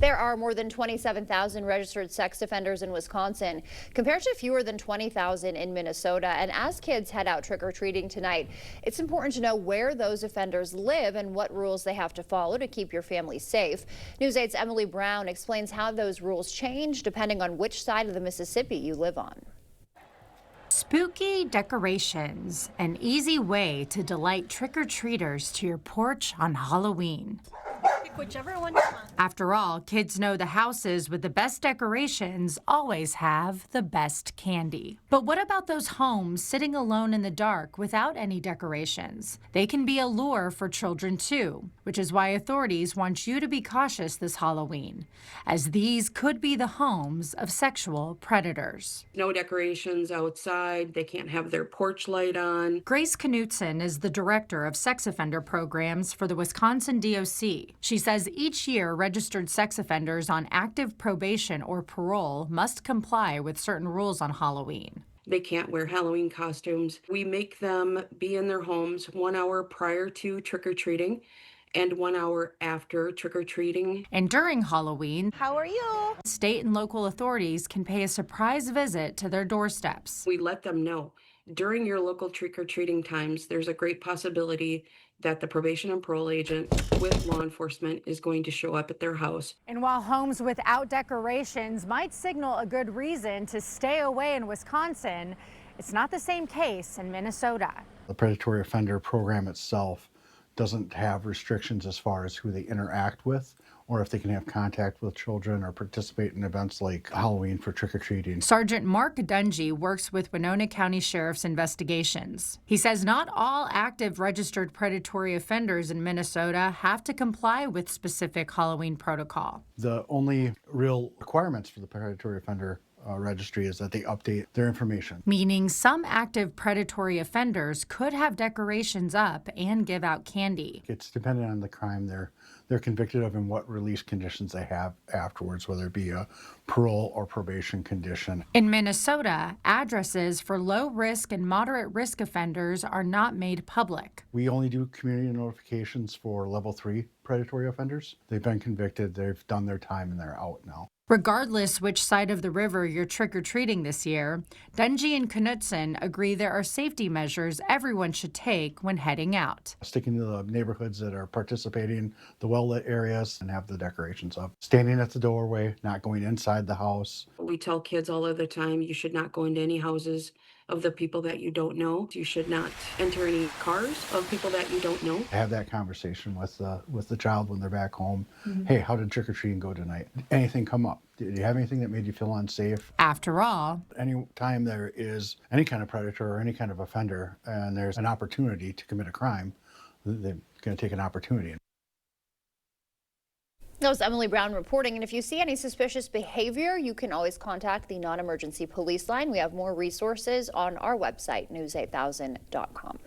There are more than 27,000 registered sex offenders in Wisconsin, compared to fewer than 20,000 in Minnesota. And as kids head out trick-or-treating tonight, it's important to know where those offenders live and what rules they have to follow to keep your family safe. News 8's Emily Brown explains how those rules change depending on which side of the Mississippi you live on. Spooky decorations, an easy way to delight trick-or-treaters to your porch on Halloween. Pick whichever one you want. After all, kids know the houses with the best decorations always have the best candy. But what about those homes sitting alone in the dark without any decorations? They can be a lure for children too, which is why authorities want you to be cautious this Halloween, as these could be the homes of sexual predators. No decorations outside. They can't have their porch light on. Grace Knutson is the director of sex offender programs for the Wisconsin DOC. She says each year registered sex offenders on active probation or parole must comply with certain rules on Halloween. They can't wear Halloween costumes. We make them be in their homes 1 hour prior to trick-or-treating and 1 hour after trick-or-treating. And during Halloween, How are you? state and local authorities can pay a surprise visit to their doorsteps. We let them know during your local trick-or-treating times, there's a great possibility that the probation and parole agent with law enforcement is going to show up at their house. And while homes without decorations might signal a good reason to stay away in Wisconsin, it's not the same case in Minnesota. The predatory offender program itself doesn't have restrictions as far as who they interact with or if they can have contact with children or participate in events like Halloween for trick-or-treating. Sergeant Mark Dungy works with Winona County Sheriff's investigations. He says not all active registered predatory offenders in Minnesota have to comply with specific Halloween protocol. The only real requirements for the predatory offender registry is that they update their information. Meaning some active predatory offenders could have decorations up and give out candy. It's dependent on the crime they're convicted of and what release conditions they have afterwards, whether it be a parole or probation condition. In Minnesota, addresses for low risk and moderate risk offenders are not made public. We only do community notifications for level 3 predatory offenders. They've been convicted, they've done their time, and they're out now. Regardless which side of the river you're trick-or-treating this year, Dungy and Knutson agree there are safety measures everyone should take when heading out. Sticking to the neighborhoods that are participating, the well-lit areas, and have the decorations up. Standing at the doorway, not going inside the house. We tell kids all of the time, you should not go into any houses of the people that you don't know. You should not enter any cars of people that you don't know. Have that conversation with the child when they're back home. Hey, how did trick-or-treating go tonight? Anything come up? Did you have anything that made you feel unsafe? After all, anytime there is any kind of predator or any kind of offender and there's an opportunity to commit a crime, they're going to take an opportunity. That was Emily Brown reporting. And if you see any suspicious behavior, you can always contact the non-emergency police line. We have more resources on our website, news8000.com.